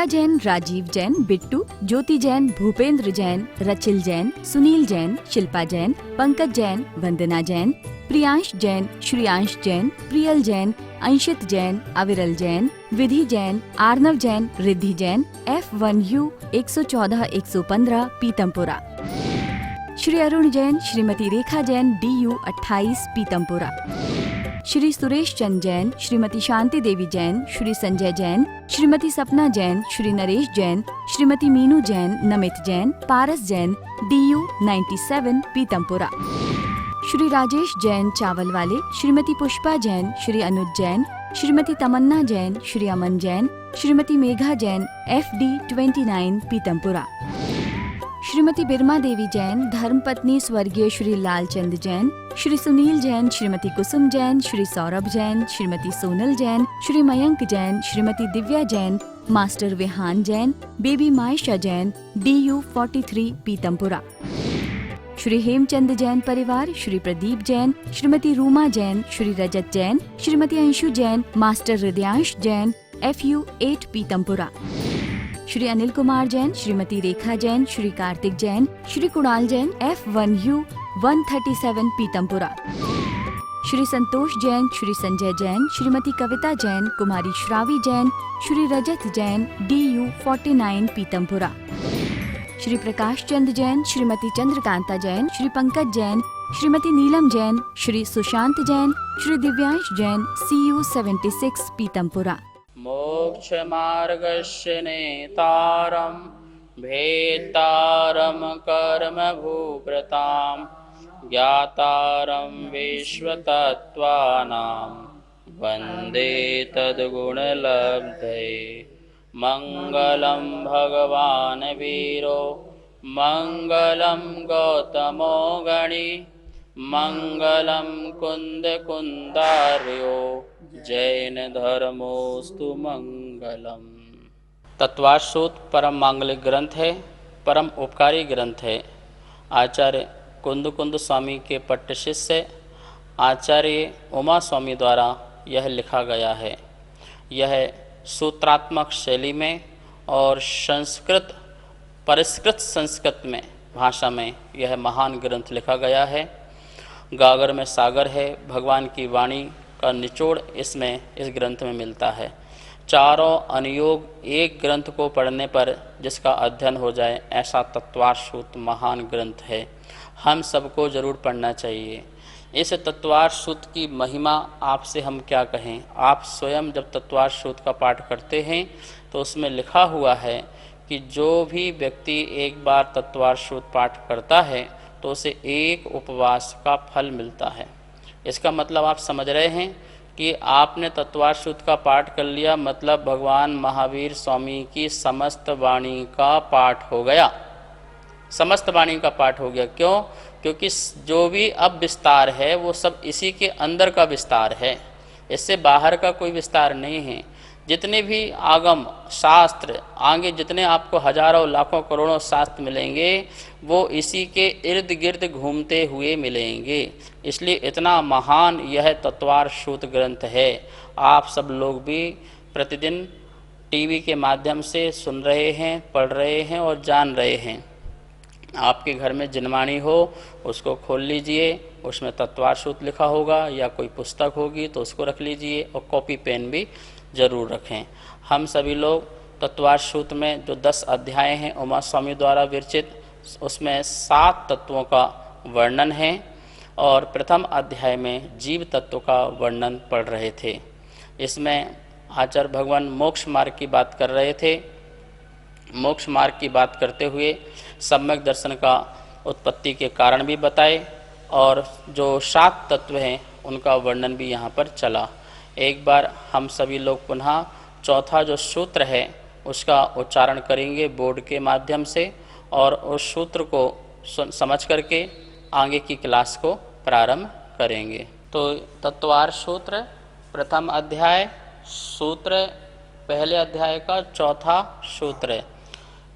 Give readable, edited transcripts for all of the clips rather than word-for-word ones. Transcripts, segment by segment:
प्रिया जैन, राजीव जैन, बिट्टू, ज्योति जैन, भूपेंद्र जैन, रचिल जैन, सुनील जैन, शिल्पा जैन, पंकज जैन, वंदना जैन, प्रियांश जैन, श्रियांश जैन, प्रियल जैन, अंशित जैन, अविरल जैन, विधि Jain, Arnav Jain, Riddhi Jain, F1U 114-115 Pitampura. Shri Arun Jain, Shrimati Rekha Jain, DU 28 Pitampura. Shri Suresh Chand Jain, Shrimati Shanti Devi Jain, Shri Sanjay Jain, Shrimati सपना Jain, Shri Naresh Jain, Shrimati Meenu Jain, Namit Jain, Paras Jain, DU 97 Pitampura. Shri Rajesh Jain चावल वाले, श्रीमती पुष्पा जैन, श्री अनुज जैन, श्रीमती तमन्ना जैन, श्री अमन जैन, श्रीमती मेघा जैन, FD 29 पीतमपुरा। श्रीमती बिरमा देवी जैन, धर्मपत्नी स्वर्गीय Shri Lalchand Jain, Shri Sunil Jain, Shrimati Kusum Jain, Shri Saurabh Jain, Shrimati Sonal Jain, Shri Mayank Jain, Shrimati Divya Jain, master Vihaan Jain, baby Maisha Jain, DU 43 Pitampura. Shri Hemchand Jain परिवार, Shri Pradeep Jain, Shrimati Ruma Jain, Shri Rajat Jain, Shrimati Anshu Jain, master Hridyansh Jain, FU 8 Pitampura. Shri Anil Kumar Jain, Shrimati Rekha Jain, Shri Kartik Jain, Shri Kunal Jain, F1U 137 Pitampura. Shri Santosh Jain, Shri Sanjay Jain, Shrimati Kavita Jain, कुमारी श्रावी जैन, श्री रजत जैन, DU 49 पीतमपुरा। श्री प्रकाश चंद जैन, श्रीमती चंद्रकांता जैन, श्री पंकज जैन, श्रीमती नीलम जैन, श्री सुशांत जैन, श्री दिव्यांश जैन, CU 76 पीतमपुरा। मोक्ष मार्गस्य नेतारं भेतारं कर्म भूभृतां ज्ञातारं विश्वतत्त्वानां वन्दे तद्गुणलब्धये। मंगलम भगवान वीरो मंगलम गौतमो गणी मंगलम कुंद कुंदार्यो जैन धर्मोस्तु मंगलम। तत्वाश्रुत परम मांगलिक ग्रंथ है, परम उपकारी ग्रंथ है। आचार्य कुंद कुंद स्वामी के पट्ट शिष्य आचार्य उमा स्वामी द्वारा यह लिखा गया है। यह सूत्रात्मक शैली में और संस्कृत परिष्कृत संस्कृत में भाषा में यह महान ग्रंथ लिखा गया है। गागर में सागर है, भगवान की वाणी का निचोड़ इसमें इस ग्रंथ में मिलता है। चारों अनुयोग एक ग्रंथ को पढ़ने पर जिसका अध्ययन हो जाए, ऐसा तत्वाश्रुत महान ग्रंथ है। हम सबको जरूर पढ़ना चाहिए। इस तत्वाश्रुत की महिमा आपसे हम क्या कहें। आप स्वयं जब तत्वाश्रुत का पाठ करते हैं तो उसमें लिखा हुआ है कि जो भी व्यक्ति एक बार तत्वाश्रुत पाठ करता है तो उसे एक उपवास का फल मिलता है। इसका मतलब आप समझ रहे हैं कि आपने तत्वाश्रुत का पाठ कर लिया, मतलब भगवान महावीर स्वामी की समस्त वाणी का पाठ हो गया। समस्त वाणी का पाठ हो गया। क्यों? क्योंकि जो भी अब विस्तार है वो सब इसी के अंदर का विस्तार है, इससे बाहर का कोई विस्तार नहीं है। जितने भी आगम शास्त्र आगे जितने आपको हजारों लाखों करोड़ों शास्त्र मिलेंगे वो इसी के इर्द गिर्द घूमते हुए मिलेंगे। इसलिए इतना महान यह तत्वाश्रुत ग्रंथ है। आप सब लोग भी प्रतिदिन टीवी के माध्यम से सुन रहे हैं, पढ़ रहे हैं और जान रहे हैं। आपके घर में जिनवाणी हो उसको खोल लीजिए, उसमें तत्वाश्रुत लिखा होगा या कोई पुस्तक होगी तो उसको रख लीजिए और कॉपी पेन भी ज़रूर रखें। हम सभी लोग तत्वाश्रुत में जो 10 अध्याय हैं उमा स्वामी द्वारा विरचित, उसमें 7 तत्वों का वर्णन है और प्रथम अध्याय में जीव तत्व का वर्णन पढ़ रहे थे। इसमें आचार्य भगवान मोक्ष मार्ग की बात कर रहे थे। मोक्ष मार्ग की बात करते हुए सम्यक दर्शन का उत्पत्ति के कारण भी बताए और जो 7 तत्व हैं उनका वर्णन भी यहाँ पर चला। एक बार हम सभी लोग पुनः चौथा जो सूत्र है उसका उच्चारण करेंगे बोर्ड के माध्यम से और उस सूत्र को समझ करके आगे की क्लास को प्रारंभ करेंगे। तो तत्वार सूत्र प्रथम अध्याय, सूत्र पहले अध्याय का चौथा सूत्र है।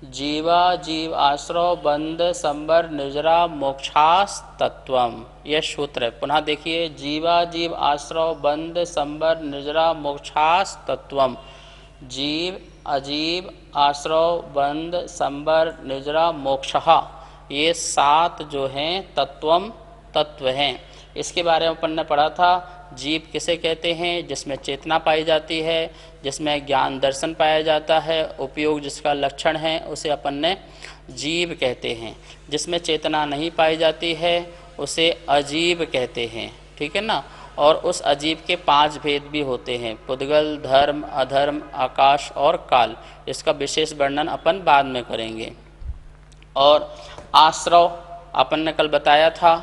जीवा जीव आश्रव बंध संबर निजरा मोक्षास तत्वम, यह सूत्र है। पुनः देखिए, जीवा जीव आश्रव बंध संबर निजरा मोक्षास तत्वम। जीव अजीब, आश्रव, बंध, संबर, निजरा, मोक्षः, ये 7 जो हैं तत्व हैं। इसके बारे में अपन ने पढ़ा था। जीव किसे कहते हैं? जिसमें चेतना पाई जाती है, जिसमें ज्ञान दर्शन पाया जाता है, उपयोग जिसका लक्षण है, उसे अपन ने जीव कहते हैं। जिसमें चेतना नहीं पाई जाती है उसे अजीब कहते हैं। ठीक है ना। और उस अजीब के 5 भेद भी होते हैं, पुद्गल, धर्म, अधर्म, आकाश और काल। इसका विशेष वर्णन अपन बाद में करेंगे। और आश्रव अपन ने कल बताया था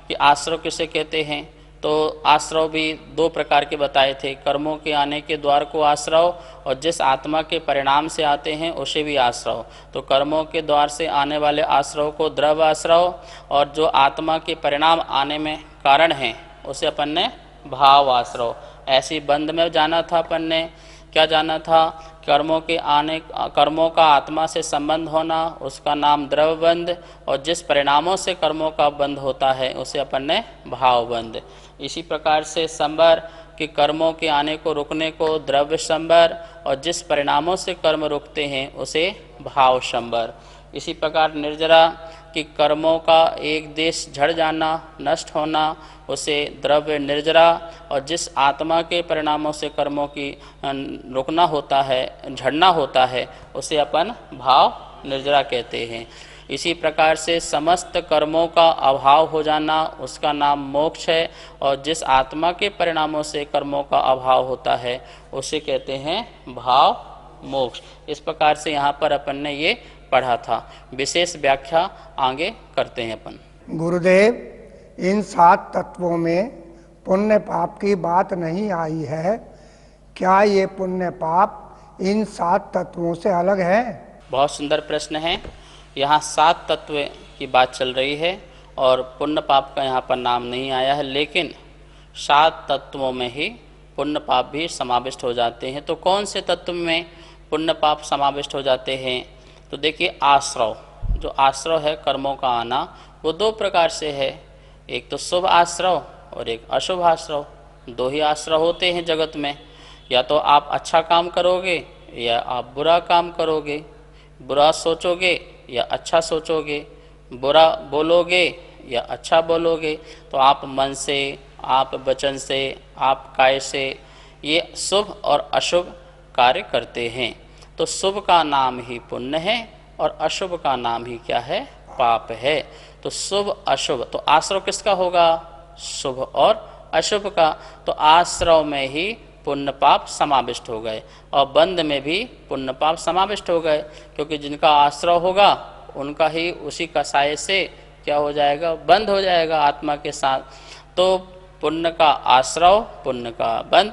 कि आश्रव किसे कहते हैं। तो आश्रव भी 2 प्रकार के बताए थे, कर्मों के आने के द्वार को आश्रव, और जिस आत्मा के परिणाम से आते हैं उसे भी आश्रव। तो कर्मों के द्वार से आने वाले आश्रव को द्रव्य आश्रव, और जो आत्मा के परिणाम आने में कारण हैं उसे अपन ने भाव आश्रव। ऐसी बंध में जाना था अपन ने, क्या जाना था? कर्मों का आत्मा से संबंध होना, उसका नाम द्रव्य बंध, और जिस परिणामों से कर्मों का बंध होता है उसे अपन ने भाव बंध। इसी प्रकार से संबर कि कर्मों के आने को रुकने को द्रव्य संबर, और जिस परिणामों से कर्म रुकते हैं उसे भाव संबर। इसी प्रकार निर्जरा कि कर्मों का एक देश झड़ जाना, नष्ट होना, उसे द्रव्य निर्जरा, और जिस आत्मा के परिणामों से कर्मों की रुकना होता है, झड़ना होता है, उसे अपन भाव निर्जरा कहते हैं। इसी प्रकार से समस्त कर्मों का अभाव हो जाना, उसका नाम मोक्ष है, और जिस आत्मा के परिणामों से कर्मों का अभाव होता है उसे कहते हैं भाव मोक्ष। इस प्रकार से यहाँ पर अपन ने ये पढ़ा था। विशेष व्याख्या आगे करते हैं अपन। गुरुदेव, इन 7 तत्वों में पुण्य पाप की बात नहीं आई है, क्या ये पुण्य पाप इन 7 तत्वों से अलग है? बहुत सुंदर प्रश्न है। यहाँ 7 तत्व की बात चल रही है और पुण्य पाप का यहाँ पर नाम नहीं आया है, लेकिन 7 तत्वों में ही पुण्य पाप भी समाविष्ट हो जाते हैं। तो कौन से तत्व में पुण्य पाप समाविष्ट हो जाते हैं? तो देखिए, आश्रव, जो आश्रव है कर्मों का आना, वो 2 प्रकार से है। एक तो शुभ आश्रव और एक अशुभ आश्रव। 2 ही आश्रव होते हैं जगत में। या तो आप अच्छा काम करोगे या आप बुरा काम करोगे, बुरा सोचोगे या अच्छा सोचोगे, बुरा बोलोगे या अच्छा बोलोगे। तो आप मन से, आप वचन से, आप काय से ये शुभ और अशुभ कार्य करते हैं। तो शुभ का नाम ही पुण्य है और अशुभ का नाम ही क्या है? पाप है। तो शुभ अशुभ, तो आश्रव किसका होगा? शुभ और अशुभ का। तो आश्रव में ही पुण्य पाप समाविष्ट हो गए और बंध में भी पुण्य पाप समाविष्ट हो गए, क्योंकि जिनका आश्रव होगा उनका ही उसी का साय से क्या हो जाएगा? बंध हो जाएगा आत्मा के साथ। तो पुण्य का आश्रव, पुण्य का बंध,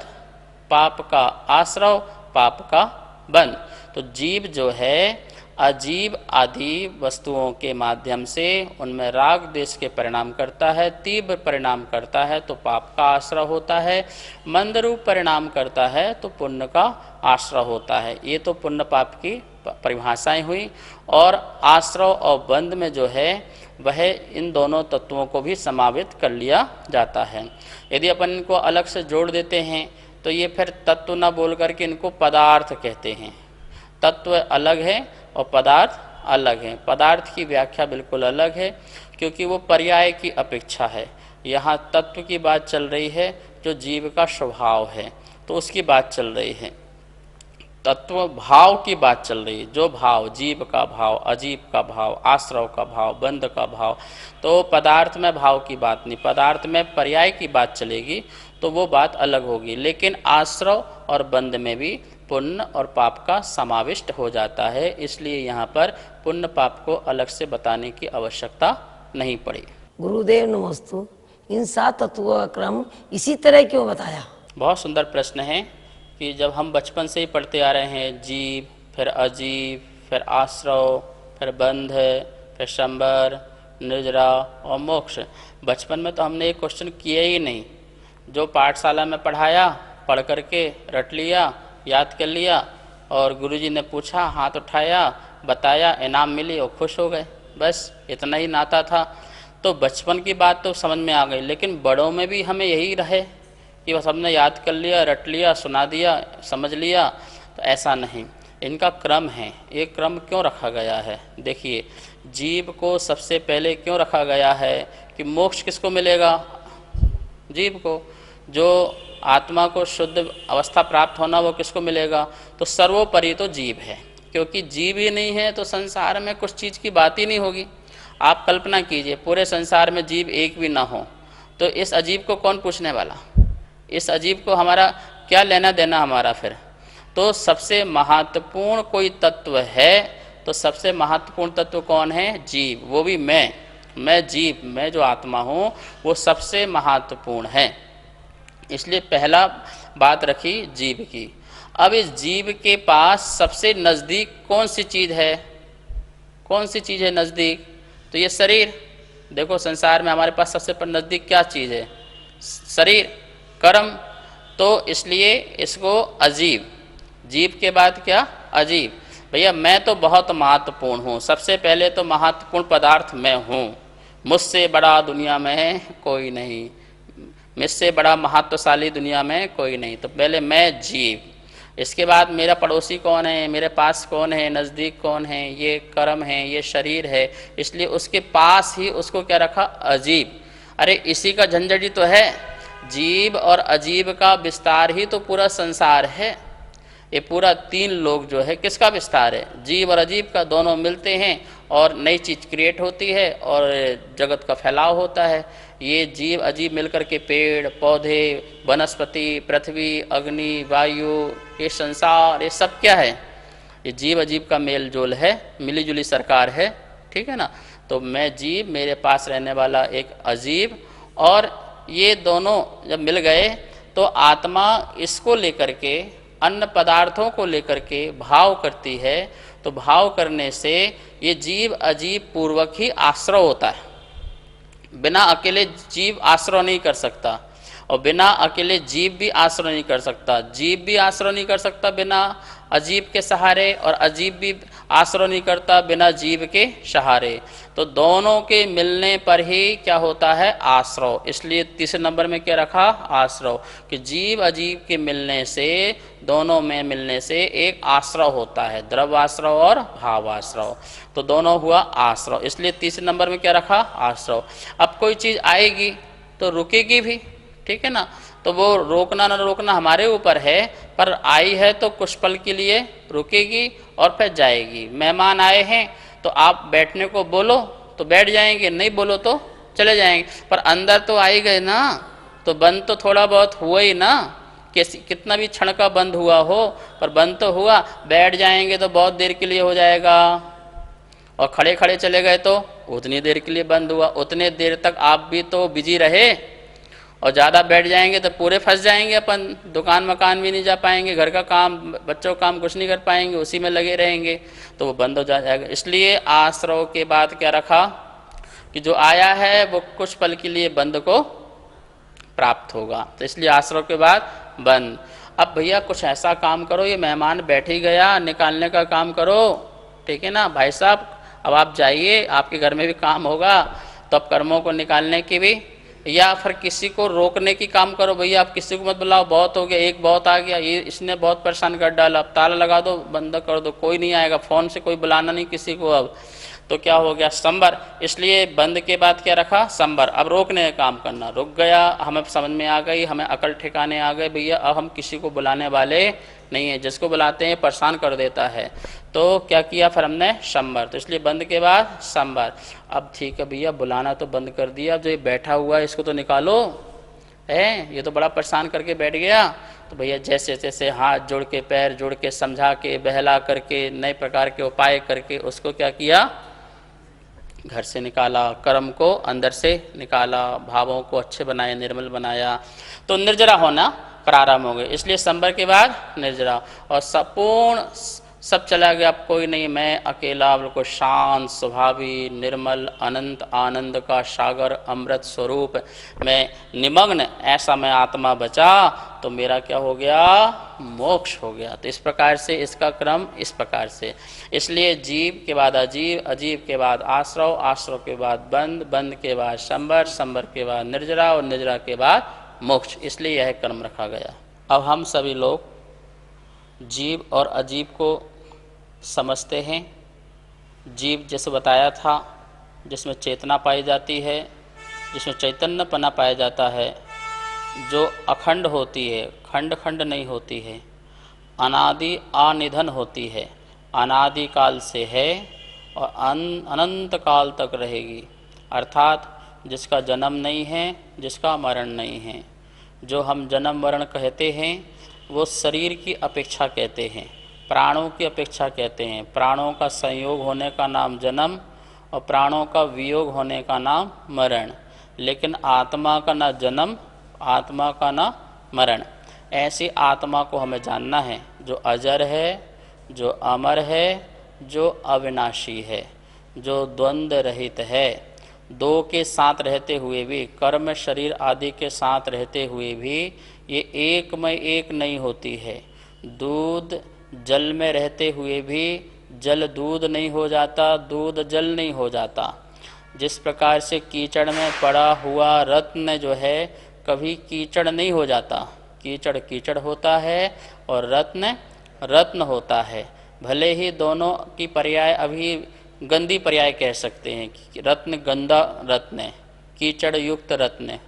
पाप का आश्रव, पाप का बंध। तो जीव जो है अजीब आदि वस्तुओं के माध्यम से उनमें राग देश के परिणाम करता है, तीव्र परिणाम करता है तो पाप का आश्रय होता है, मंद रूप परिणाम करता है तो पुण्य का आश्रय होता है। ये तो पुण्य पाप की परिभाषाएं हुई। और आश्रय और बंध में जो है वह इन दोनों तत्वों को भी समावित कर लिया जाता है। यदि अपन इनको अलग से जोड़ देते हैं तो ये फिर तत्व न बोल करके इनको पदार्थ कहते हैं। तत्व अलग है और पदार्थ अलग है। पदार्थ की व्याख्या बिल्कुल अलग है, क्योंकि वो पर्याय की अपेक्षा है। यहाँ तत्व की बात चल रही है जो जीव का स्वभाव है, तो उसकी बात चल रही है। तत्व भाव की बात चल रही है, जो भाव, जीव का भाव, अजीब का भाव, आश्रव का भाव, बंध का भाव। तो पदार्थ में भाव की बात नहीं, पदार्थ में पर्याय की बात चलेगी, तो वो बात अलग होगी। लेकिन आश्रव और बंध में भी पुण्य और पाप का समाविष्ट हो जाता है, इसलिए यहाँ पर पुण्य पाप को अलग से बताने की आवश्यकता नहीं पड़ी। गुरुदेव नमस्तु। इन 7 तत्वों का क्रम इसी तरह क्यों बताया? बहुत सुंदर प्रश्न है कि जब हम बचपन से ही पढ़ते आ रहे हैं, जीव, फिर अजीब, फिर आश्रव, फिर बंध, फिर संबर, निर्जरा और मोक्ष। बचपन में तो हमने ये क्वेश्चन किया ही नहीं। जो पाठशाला में पढ़ाया, पढ़ करके रट लिया, याद कर लिया, और गुरुजी ने पूछा, हाथ उठाया, बताया, इनाम मिली और खुश हो गए, बस इतना ही नाता था। तो बचपन की बात तो समझ में आ गई, लेकिन बड़ों में भी हमें यही रहे कि बस हमने याद कर लिया, रट लिया, सुना दिया, समझ लिया, तो ऐसा नहीं। इनका क्रम है। ये क्रम क्यों रखा गया है? देखिए, जीव को सबसे पहले क्यों रखा गया है कि मोक्ष किसको मिलेगा? जीव को। जो आत्मा को शुद्ध अवस्था प्राप्त होना वो किसको मिलेगा? तो सर्वोपरि तो जीव है, क्योंकि जीव ही नहीं है तो संसार में कुछ चीज़ की बात ही नहीं होगी। आप कल्पना कीजिए, पूरे संसार में जीव एक भी ना हो तो इस अजीब को कौन पूछने वाला? इस अजीब को हमारा क्या लेना देना हमारा फिर? तो सबसे महत्वपूर्ण कोई तत्व है तो सबसे महत्वपूर्ण तत्व कौन है? जीव। वो भी मैं जीव, मैं जो आत्मा हूँ वो सबसे महत्वपूर्ण है। इसलिए पहला बात रखी जीव की। अब इस जीव के पास सबसे नज़दीक कौन सी चीज़ है? कौन सी चीज़ है नज़दीक? तो ये शरीर। देखो, संसार में हमारे पास सबसे नज़दीक क्या चीज़ है? शरीर, कर्म। तो इसलिए इसको अजीब, जीव के बाद क्या? अजीब। भैया मैं तो बहुत महत्वपूर्ण हूँ, सबसे पहले तो महत्वपूर्ण पदार्थ मैं हूँ, मुझसे बड़ा दुनिया में कोई नहीं, मुझसे बड़ा महत्वशाली दुनिया में कोई नहीं। तो पहले मैं जीव, इसके बाद मेरा पड़ोसी कौन है, मेरे पास कौन है, नज़दीक कौन है? ये कर्म है, ये शरीर है। इसलिए उसके पास ही उसको क्या रखा? अजीब। अरे इसी का झंझट ही तो है, जीव और अजीब का विस्तार ही तो पूरा संसार है। ये पूरा 3 लोग जो है किसका विस्तार है? जीव और अजीब का। दोनों मिलते हैं और नई चीज़ क्रिएट होती है और जगत का फैलाव होता है। ये जीव अजीब मिलकर के पेड़ पौधे, वनस्पति, पृथ्वी, अग्नि, वायु, ये संसार, ये सब क्या है? ये जीव अजीब का मेल जोल है, मिली जुली सरकार है। ठीक है ना? तो मैं जीव, मेरे पास रहने वाला एक अजीब, और ये दोनों जब मिल गए तो आत्मा इसको लेकर के, अन्य पदार्थों को लेकर के भाव करती है। तो भाव करने से ये जीव अजीब पूर्वक ही आश्रय होता है। बिना अकेले जीव आश्रय नहीं कर सकता और बिना अकेले जीव भी आश्रय नहीं कर सकता। जीव भी आश्रय नहीं कर सकता बिना अजीब के सहारे, और अजीब भी आश्रय नहीं करता बिना जीव के सहारे। तो दोनों के मिलने पर ही क्या होता है? आश्रय। इसलिए तीसरे नंबर में क्या रखा? आश्रय। कि जीव अजीब के मिलने से, दोनों में मिलने से एक आश्रय होता है, द्रव आश्रय और भाव आश्रय। तो दोनों हुआ आश्रय, इसलिए तीसरे नंबर में क्या रखा? आश्रय। अब कोई चीज़ आएगी तो रुकेगी भी, ठीक है ना? तो वो रोकना न रोकना हमारे ऊपर है, पर आई है तो कुछ पल के लिए रुकेगी और फिर जाएगी। मेहमान आए हैं तो आप बैठने को बोलो तो बैठ जाएंगे, नहीं बोलो तो चले जाएंगे, पर अंदर तो आई गए ना, तो बंद तो थोड़ा बहुत हुआ ही ना। कितना भी क्षण का बंद हुआ हो, पर बंद तो हुआ। बैठ जाएंगे तो बहुत देर के लिए हो जाएगा, और खड़े खड़े चले गए तो उतनी देर के लिए बंद हुआ। उतने देर तक आप भी तो बिजी रहे, और ज़्यादा बैठ जाएंगे तो पूरे फंस जाएंगे अपन, दुकान मकान भी नहीं जा पाएंगे, घर का काम, बच्चों का काम कुछ नहीं कर पाएंगे, उसी में लगे रहेंगे, तो वो बंद हो जाएगा। इसलिए आश्रय के बाद क्या रखा? कि जो आया है वो कुछ पल के लिए बंद को प्राप्त होगा। तो इसलिए आश्रय के बाद बंद। अब भैया कुछ ऐसा काम करो, ये मेहमान बैठ ही गया, निकालने का काम करो, ठीक है ना भाई साहब? अब आप जाइए, आपके घर में भी काम होगा, तो अब कर्मों को निकालने की भी, या फिर किसी को रोकने की काम करो। भैया आप किसी को मत बुलाओ, बहुत हो गया, एक बहुत आ गया, ये इसने बहुत परेशान कर डाला, अब ताला लगा दो, बंद कर दो, कोई नहीं आएगा, फ़ोन से कोई बुलाना नहीं किसी को। अब तो क्या हो गया? संबर। इसलिए बंद के बाद क्या रखा? संबर। अब रोकने का काम करना, रुक गया, हमें समझ में आ गई, हमें अकल ठिकाने आ गए, भैया अब हम किसी को बुलाने वाले नहीं है, जिसको बुलाते हैं परेशान कर देता है। तो क्या किया फिर हमने? संबर। तो इसलिए बंद के बाद संबर। अब ठीक है भैया, बुलाना तो बंद कर दिया, अब जो ये बैठा हुआ है इसको तो निकालो, है ये तो बड़ा परेशान करके बैठ गया। तो भैया जैसे तैसे हाथ जोड़ के, पैर जोड़ के, समझा के, बहला करके, नए प्रकार के उपाय करके उसको क्या किया? घर से निकाला, कर्म को अंदर से निकाला, भावों को अच्छे बनाया, निर्मल बनाया, तो निर्जरा होना प्रारंभ हो गए। इसलिए संबर के बाद निर्जरा, और संपूर्ण सब चला गया, अब कोई नहीं, मैं अकेला, बिल्कुल शांत स्वभावी, निर्मल, अनंत आनंद का सागर, अमृत स्वरूप मैं निमग्न, ऐसा मैं आत्मा बचा, तो मेरा क्या हो गया? मोक्ष हो गया। तो इस प्रकार से इसका क्रम इस प्रकार से। इसलिए जीव के बाद अजीब, अजीब के बाद आश्रव, आश्रव के बाद बंद, बंद के बाद संबर, संबर के बाद निर्जरा, और निर्जरा के बाद मोक्ष। इसलिए यह क्रम रखा गया। अब हम सभी लोग जीव और अजीब को समझते हैं। जीव जैसे बताया था, जिसमें चेतना पाई जाती है, जिसमें चैतन्यपना पाया जाता है, जो अखंड होती है, खंड खंड नहीं होती है, अनादि अनिधन होती है, अनादि काल से है और अनंत काल तक रहेगी। अर्थात जिसका जन्म नहीं है, जिसका मरण नहीं है। जो हम जन्म मरण कहते हैं वो शरीर की अपेक्षा कहते हैं, प्राणों की अपेक्षा कहते हैं। प्राणों का संयोग होने का नाम जन्म और प्राणों का वियोग होने का नाम मरण। लेकिन आत्मा का ना जन्म, आत्मा का ना मरण। ऐसी आत्मा को हमें जानना है जो अजर है, जो अमर है, जो अविनाशी है, जो द्वंद्व रहित है। दो के साथ रहते हुए भी, कर्म शरीर आदि के साथ रहते हुए भी ये एक में एक नहीं होती है। दूध जल में रहते हुए भी जल दूध नहीं हो जाता, दूध जल नहीं हो जाता। जिस प्रकार से कीचड़ में पड़ा हुआ रत्न जो है कभी कीचड़ नहीं हो जाता, कीचड़ कीचड़ होता है और रत्न रत्न होता है। भले ही दोनों की पर्याय अभी गंदी पर्याय कह सकते हैं कि रत्न गंदा रत्न है, कीचड़ युक्त रत्न,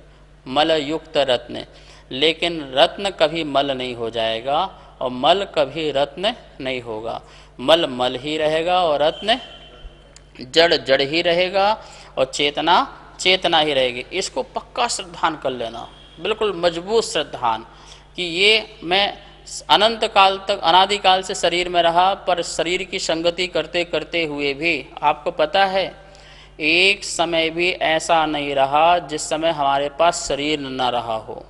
मल युक्त रत्न, लेकिन रत्न कभी मल नहीं हो जाएगा और मल कभी रत्न नहीं होगा। मल मल ही रहेगा और रत्न जड़ जड़ ही रहेगा और चेतना चेतना ही रहेगी। इसको पक्का श्रद्धान कर लेना, बिल्कुल मजबूत श्रद्धान कि ये मैं अनंत काल तक, अनादिकाल से शरीर में रहा, पर शरीर की संगति करते करते हुए भी आपको पता है एक समय भी ऐसा नहीं रहा जिस समय हमारे पास शरीर न रहा हो।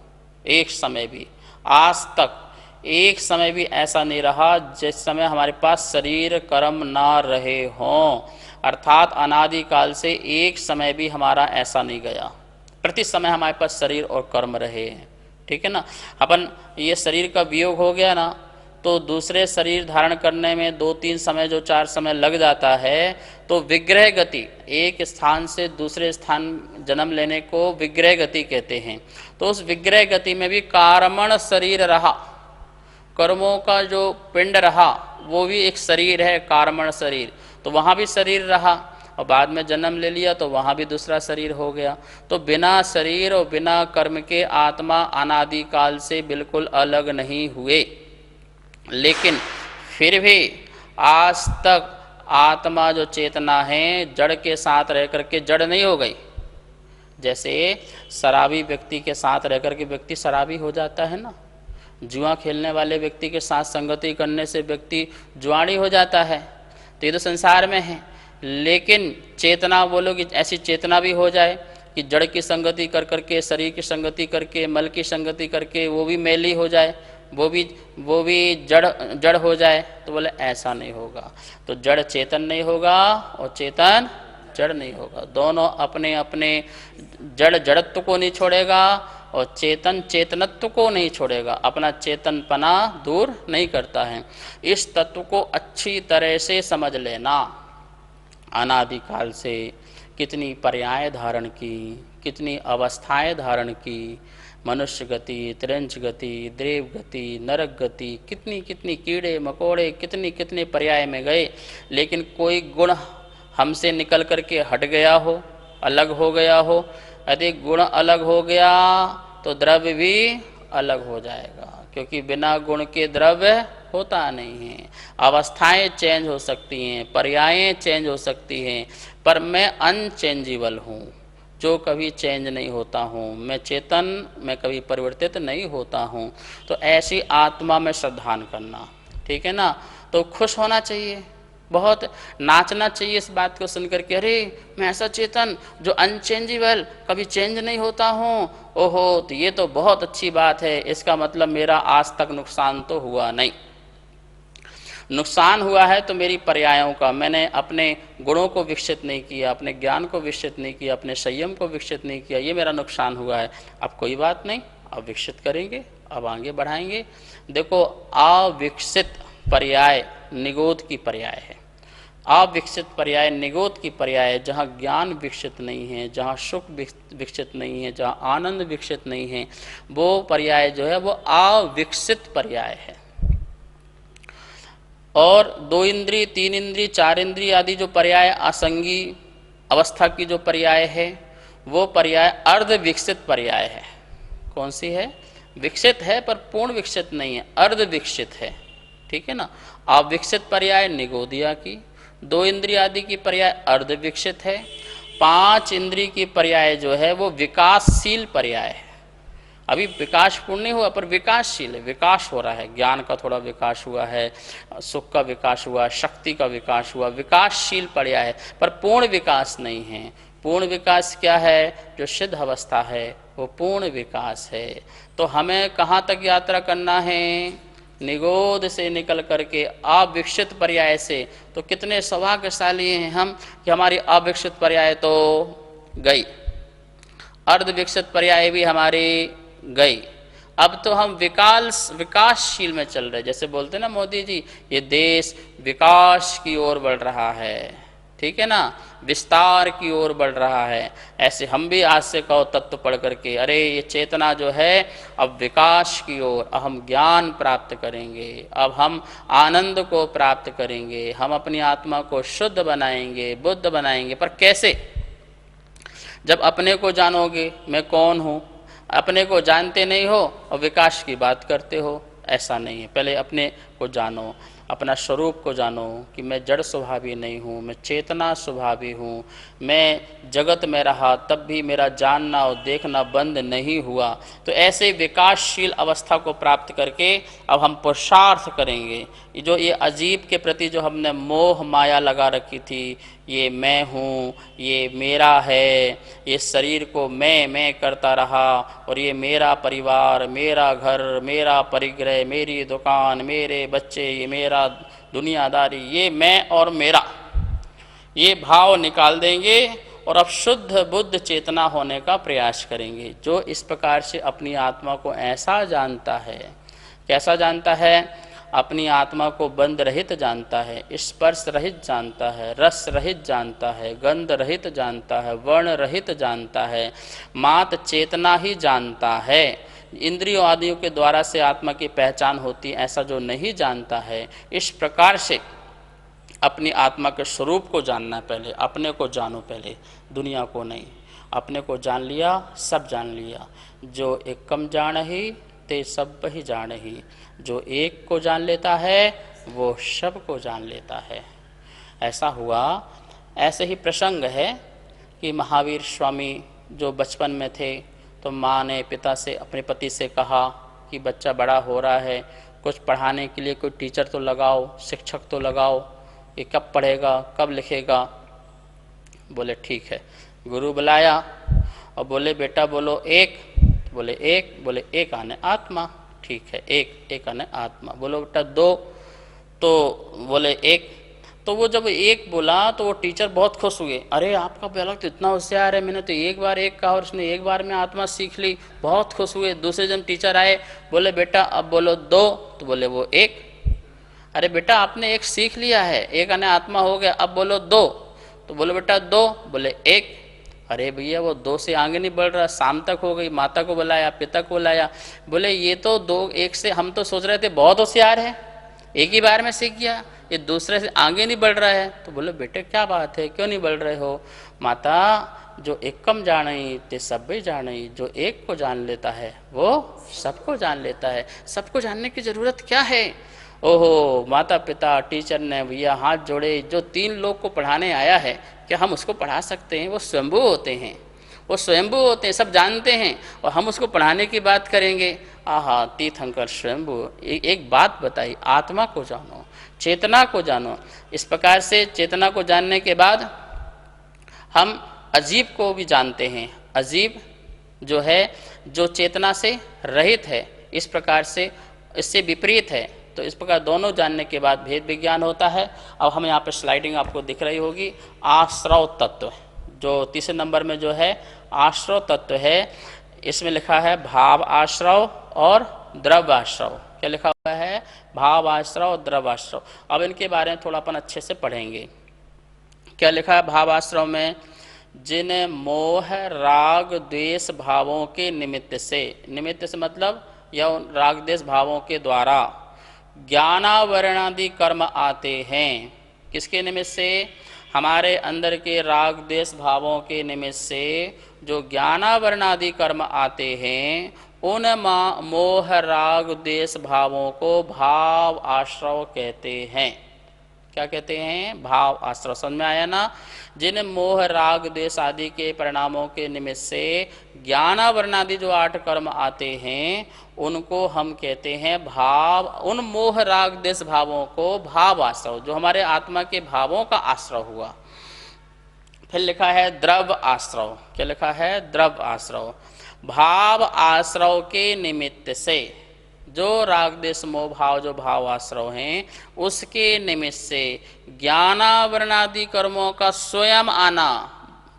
एक समय भी, आज तक एक समय भी ऐसा नहीं रहा जिस समय हमारे पास शरीर कर्म ना रहे हों। अर्थात अनादिकाल से एक समय भी हमारा ऐसा नहीं गया, प्रति समय हमारे पास शरीर और कर्म रहे हैं। ठीक है ना। अपन ये शरीर का वियोग हो गया ना तो दूसरे शरीर धारण करने में 2-3 समय जो 4 समय लग जाता है, तो विग्रह गति, एक स्थान से दूसरे स्थान जन्म लेने को विग्रह गति कहते हैं। तो उस विग्रह गति में भी कारमण शरीर रहा, कर्मों का जो पिंड रहा वो भी एक शरीर है, कारमण शरीर, तो वहाँ भी शरीर रहा और बाद में जन्म ले लिया तो वहाँ भी दूसरा शरीर हो गया। तो बिना शरीर और बिना कर्म के आत्मा अनादिकाल से बिल्कुल अलग नहीं हुए। लेकिन फिर भी आज तक आत्मा जो चेतना है जड़ के साथ रह करके जड़ नहीं हो गई। जैसे शराबी व्यक्ति के साथ रह करके व्यक्ति शराबी हो जाता है ना, जुआ खेलने वाले व्यक्ति के साथ संगति करने से व्यक्ति जुआड़ी हो जाता है, तो ये तो संसार में है। लेकिन चेतना बोलो कि ऐसी चेतना भी हो जाए कि जड़ की संगति कर करके, शरीर की संगति करके, मल की संगति करके वो भी मैली हो जाए, वो भी जड़ हो जाए, तो बोले ऐसा नहीं होगा। तो जड़ चेतन नहीं होगा और चेतन जड़ नहीं होगा। दोनों अपने अपने जड़ जड़त्व को नहीं छोड़ेगा और चेतन चेतनत्व को नहीं छोड़ेगा, अपना चेतनपना दूर नहीं करता है। इस तत्व को अच्छी तरह से समझ लेना। अनादिकाल से कितनी पर्याय धारण की, कितनी अवस्थाएं धारण की, मनुष्य गति, त्रिंच गति, देव गति, नरक गति, कितनी कितनी कीड़े मकोड़े कितनी कितने पर्याय में गए, लेकिन कोई गुण हमसे निकल करके हट गया हो, अलग हो गया हो। यदि गुण अलग हो गया तो द्रव्य भी अलग हो जाएगा, क्योंकि बिना गुण के द्रव्य होता नहीं है। अवस्थाएं चेंज हो सकती हैं, पर्यायें चेंज हो सकती हैं, पर मैं अनचेंजेबल हूँ, जो कभी चेंज नहीं होता हूँ। मैं चेतन, मैं कभी परिवर्तित नहीं होता हूँ। तो ऐसी आत्मा में श्रद्धान करना, ठीक है ना। तो खुश होना चाहिए, बहुत नाचना चाहिए इस बात को सुनकर के, अरे मैं ऐसा चेतन जो अनचेंजेबल, कभी चेंज नहीं होता हूँ, ओहो तो ये तो बहुत अच्छी बात है। इसका मतलब मेरा आज तक नुकसान तो हुआ नहीं। नुकसान हुआ है तो मेरी पर्यायों का, मैंने अपने गुणों को विकसित नहीं किया, अपने ज्ञान को विकसित नहीं किया, अपने संयम को विकसित नहीं किया, ये मेरा नुकसान हुआ है। अब कोई बात नहीं, अब विकसित करेंगे, अब आगे बढ़ाएंगे। देखो, अविकसित पर्याय निगोद की पर्याय है। अविकसित पर्याय निगोद की पर्याय है। जहाँ ज्ञान विकसित नहीं है, जहाँ सुख विकसित नहीं है, जहाँ आनंद विकसित नहीं है, वो पर्याय जो है वो अविकसित पर्याय है। और 2 इंद्रिय, 3 इंद्रिय, 4 इंद्रिय आदि जो पर्याय असंगी अवस्था की जो पर्याय है, वो पर्याय अर्ध विकसित पर्याय है। कौन सी है? विकसित है पर पूर्ण विकसित नहीं है, अर्ध विकसित है, ठीक है ना। अविकसित पर्याय निगोदिया की, 2 इंद्रिय आदि की पर्याय अर्ध विकसित है, 5 इंद्रिय की पर्याय जो है वो विकासशील पर्याय है। अभी विकास पूर्ण नहीं हुआ पर विकासशील है, विकास हो रहा है, ज्ञान का थोड़ा विकास हुआ है, सुख का विकास हुआ, शक्ति का विकास हुआ, विकासशील पर्याय है, पर पूर्ण विकास नहीं है। पूर्ण विकास क्या है? जो सिद्ध अवस्था है वो पूर्ण विकास है। तो हमें कहाँ तक यात्रा करना है? निगोद से निकल करके अविकसित पर्याय से। तो कितने सौभाग्यशाली हैं हम कि हमारी अविकसित पर्याय तो गई, अर्ध विकसित पर्याय भी हमारी गई। अब तो हम विकासशील में चल रहे, जैसे बोलते ना मोदी जी, ये देश विकास की ओर बढ़ रहा है, ठीक है ना, विस्तार की ओर बढ़ रहा है। ऐसे हम भी आज से कहो तत्व पढ़ करके, अरे ये चेतना जो है अब विकास की ओर, अब हम ज्ञान प्राप्त करेंगे, अब हम आनंद को प्राप्त करेंगे, हम अपनी आत्मा को शुद्ध बनाएंगे, बुद्ध बनाएंगे। पर कैसे? जब अपने को जानोगे मैं कौन हूँ, अपने को जानते नहीं हो और विकास की बात करते हो, ऐसा नहीं है। पहले अपने को जानो, अपना स्वरूप को जानो कि मैं जड़ स्वभावी नहीं हूँ, मैं चेतना स्वभावी हूँ। मैं जगत में रहा तब भी मेरा जानना और देखना बंद नहीं हुआ। तो ऐसे विकासशील अवस्था को प्राप्त करके अब हम पुरुषार्थ करेंगे। जो ये अजीब के प्रति जो हमने मोह माया लगा रखी थी, ये मैं हूँ, ये मेरा है, ये शरीर को मैं करता रहा, और ये मेरा परिवार, मेरा घर, मेरा परिग्रह, मेरी दुकान, मेरे बच्चे, ये मेरा दुनियादारी, ये मैं और मेरा, ये भाव निकाल देंगे और अब शुद्ध बुद्ध चेतना होने का प्रयास करेंगे। जो इस प्रकार से अपनी आत्मा को ऐसा जानता है, कैसा जानता है? अपनी आत्मा को बंध रहित जानता है, स्पर्श रहित जानता है, रस रहित जानता है, गंध रहित जानता है, वर्ण रहित जानता है, मात चेतना ही जानता है। इंद्रियों आदियों के द्वारा से आत्मा की पहचान होती है, ऐसा जो नहीं जानता है, इस प्रकार से अपनी आत्मा के स्वरूप को जानना है। पहले अपने को जानो, पहले दुनिया को नहीं। अपने को जान लिया, सब जान लिया। जो एकम जान ही ते सब ही जान ही, जो एक को जान लेता है वो सब को जान लेता है। ऐसा हुआ। ऐसे ही प्रसंग है कि महावीर स्वामी जो बचपन में थे तो माँ ने पिता से, अपने पति से कहा कि बच्चा बड़ा हो रहा है, कुछ पढ़ाने के लिए कोई टीचर तो लगाओ, शिक्षक तो लगाओ, ये कब पढ़ेगा, कब लिखेगा? बोले ठीक है। गुरु बुलाया और बोले बेटा बोलो एक, बोले एक, बोले एक आने आत्मा, ठीक है, एक आने आत्मा। बोलो बेटा दो, तो बोले एक। तो वो जब एक बोला तो वो टीचर बहुत खुश हुए, अरे आपका बालक तो इतना होशियार है, मैंने तो एक बार एक कहा और उसने एक बार में आत्मा सीख ली, बहुत खुश हुए। दूसरे दिन टीचर आए, बोले बेटा अब बोलो दो, तो बोले वो एक। अरे बेटा आपने एक सीख लिया है, एक आने आत्मा हो गया, अब बोलो दो, तो बोलो बेटा दो, बोले एक। अरे भैया वो दो से आगे नहीं बढ़ रहा, शाम तक हो गई, माता को बुलाया, पिता को बुलाया, बोले ये तो दो एक से, हम तो सोच रहे थे बहुत होशियार है, एक ही बार में सीख गया, ये दूसरे से आगे नहीं बढ़ रहा है। तो बोले बेटे क्या बात है, क्यों नहीं बढ़ रहे हो? माता जो एकम जानी ते सब भी जानी, जो एक को जान लेता है वो सबको जान लेता है। सबको जानने की जरूरत क्या है? ओहो, माता पिता टीचर ने भैया हाथ जोड़े, जो 3 लोग को पढ़ाने आया है क्या हम उसको पढ़ा सकते हैं? वो स्वयंभू होते हैं, वो स्वयंभू होते हैं, सब जानते हैं, और हम उसको पढ़ाने की बात करेंगे? आहा, तीर्थंकर स्वयंभू। एक बात बताई, आत्मा को जानो, चेतना को जानो। इस प्रकार से चेतना को जानने के बाद हम अजीब को भी जानते हैं। अजीब जो है, जो चेतना से रहित है, इस प्रकार से इससे विपरीत है। तो इस प्रकार दोनों जानने के बाद भेद विज्ञान होता है। अब हमें यहाँ पर स्लाइडिंग आपको दिख रही होगी, आश्रव तत्व, जो तीसरे नंबर में जो है आश्रव तत्व है, इसमें लिखा है भाव आश्रव और द्रव्य आश्रव। क्या लिखा हुआ है? भाव आश्रव और द्रव्य आश्रव। अब इनके बारे में थोड़ा अपन अच्छे से पढ़ेंगे। क्या लिखा है भाव आश्रव में? जिन मोह राग द्वेष भावों के निमित्त से, निमित्त से मतलब या राग द्वेष भावों के द्वारा ज्ञानावरणादि कर्म आते हैं। किसके निमित्त से? हमारे अंदर के राग देश भावों के निमित्त से जो ज्ञानावरणादि कर्म आते हैं, उन मोह राग देश भावों को भाव आश्रव कहते हैं। क्या कहते हैं? भाव आश्रव। समझ में आया ना? जिन मोह राग देश आदि के परिणामों के निमित्त से ज्ञानावरणादि जो 8 कर्म आते हैं, उनको हम कहते हैं भाव। उन मोह राग देश भावों को भाव आश्रव, जो हमारे आत्मा के भावों का आश्रव हुआ। फिर लिखा है द्रव्य आश्रव। क्या लिखा है? द्रव्य आश्रव। भाव आश्रव के निमित्त से जो राग देश मोह भाव जो भाव आश्रव हैं, उसके निमित्त से ज्ञानावरणादि कर्मों का स्वयं आना,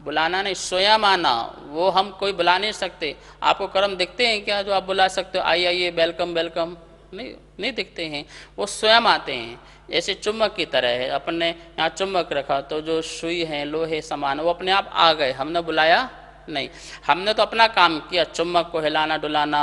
बुलाना नहीं, स्वयं आना, वो हम कोई बुला नहीं सकते। आपको कर्म दिखते हैं क्या जो आप बुला सकते हो? आइए आइए, वेलकम वेलकम? नहीं दिखते हैं, वो स्वयं आते हैं। जैसे चुम्बक की तरह है, अपन ने यहाँ चुम्बक रखा तो जो सुई है लोहे समान, वो अपने आप आ गए, हमने बुलाया नहीं। हमने तो अपना काम किया, चुम्बक को हिलाना डुलाना,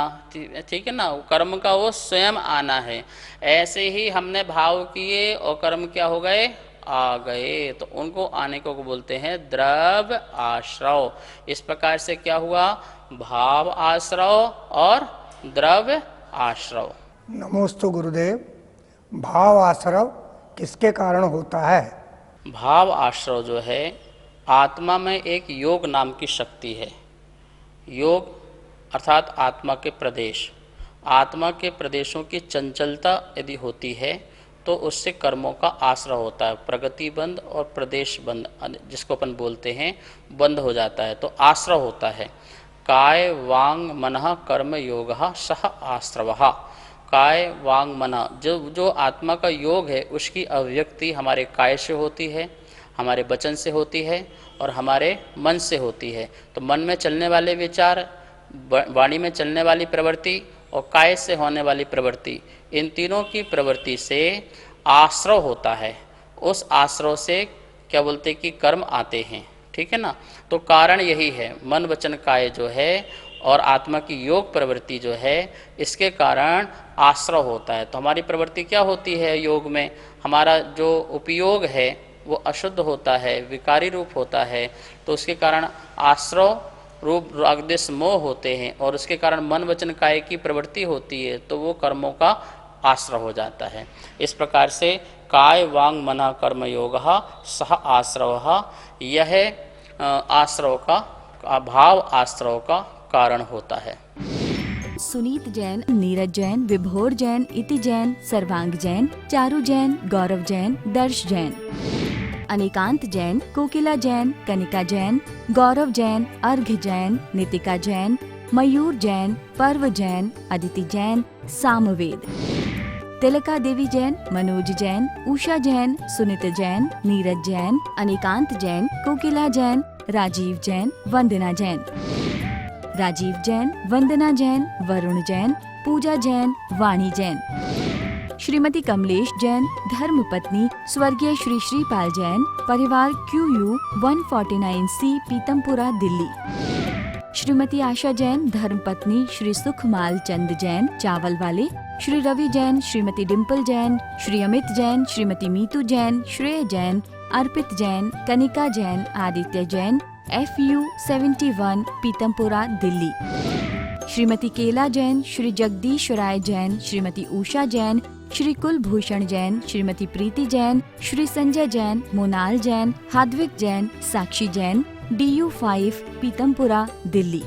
ठीक है ना? कर्म का वो स्वयं आना है। ऐसे ही हमने भाव किए और कर्म क्या हो गए? आ गए। तो उनको आने को बोलते हैं द्रव्य आश्रव। इस प्रकार से क्या हुआ? भाव आश्रव और द्रव्य आश्रव। नमोस्तु गुरुदेव। भाव आश्रव किसके कारण होता है? भाव आश्रव जो है, आत्मा में एक योग नाम की शक्ति है। योग अर्थात आत्मा के प्रदेश। आत्मा के प्रदेशों की चंचलता यदि होती है तो उससे कर्मों का आश्रय होता है। प्रगति बंध और प्रदेश बंध, जिसको अपन बोलते हैं, बंद हो जाता है, तो आश्रय होता है। काय वांग मनः कर्म योगः सह आश्रवः। काय वांग मन, जो आत्मा का योग है, उसकी अभिव्यक्ति हमारे काय से होती है, हमारे वचन से होती है और हमारे मन से होती है। तो मन में चलने वाले विचार, वाणी में चलने वाली प्रवृत्ति और काय से होने वाली प्रवृत्ति, इन तीनों की प्रवृत्ति से आश्रव होता है। उस आश्रव से क्या बोलते कि कर्म आते हैं, ठीक है ना? तो कारण यही है, मन वचन काय जो है और आत्मा की योग प्रवृत्ति जो है, इसके कारण आश्रव होता है। तो हमारी प्रवृत्ति क्या होती है योग में? हमारा जो उपयोग है वो अशुद्ध होता है, विकारी रूप होता है, तो उसके कारण आश्रव रूप रागदेश मोह होते हैं और उसके कारण मन वचन काय की प्रवृत्ति होती है, तो वो कर्मों का आश्रव हो जाता है। इस प्रकार से काय वांग मना कर्म योगः सह आश्रवः, यह आश्रव का भाव आश्रव का कारण होता है। सुनीत जैन, नीरज जैन, विभोर जैन, इति जैन, सर्वांग जैन, चारू जैन, गौरव जैन, दर्श जैन, अनिकांत जैन, कोकिला जैन, कनिका जैन, गौरव जैन, अर्घ्य जैन, नितिका जैन, मयूर जैन, पर्व जैन, अदिति जैन, सामवेद, तिलका देवी जैन, मनोज जैन, उषा जैन, सुनीत जैन, नीरज जैन, अनिकांत जैन, कोकिला जैन, राजीव जैन, वंदना जैन, राजीव जैन, वंदना जैन, वरुण जैन, पूजा जैन, वाणी जैन, श्रीमती कमलेश जैन, धर्मपत्नी स्वर्गीय श्री श्रीपाल जैन, परिवार QU 149C, पीतमपुरा, दिल्ली। श्रीमती आशा जैन, धर्मपत्नी श्री सुखमाल चंद जैन, चावल वाले। श्री रवि जैन, श्रीमती डिम्पल जैन, श्री अमित जैन, श्रीमती मीतू जैन, श्रेय जैन, अर्पित जैन, कनिका जैन, आदित्य जैन, FU 71, पीतमपुरा, दिल्ली। श्रीमती केला जैन, श्री जगदीश राय जैन, श्रीमती उषा जैन, श्री कुलभूषण जैन, श्रीमती प्रीति जैन, श्री संजय जैन, मोनाल जैन, हाद्विक जैन, साक्षी जैन, DU 5, पीतमपुरा, दिल्ली।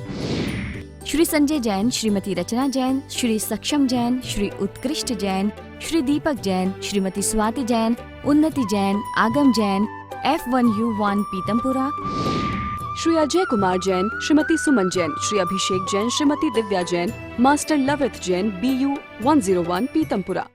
श्री संजय जैन, श्रीमती रचना जैन, श्री सक्षम जैन, श्री उत्कृष्ट जैन, श्री दीपक जैन, श्रीमती स्वाति जैन, उन्नति जैन, आगम जैन, F1U1, पीतमपुरा। श्री अजय कुमार जैन, श्रीमती सुमन जैन, श्री अभिषेक जैन, श्रीमती दिव्या जैन, मास्टर लवित जैन, BU 101, पीतमपुरा।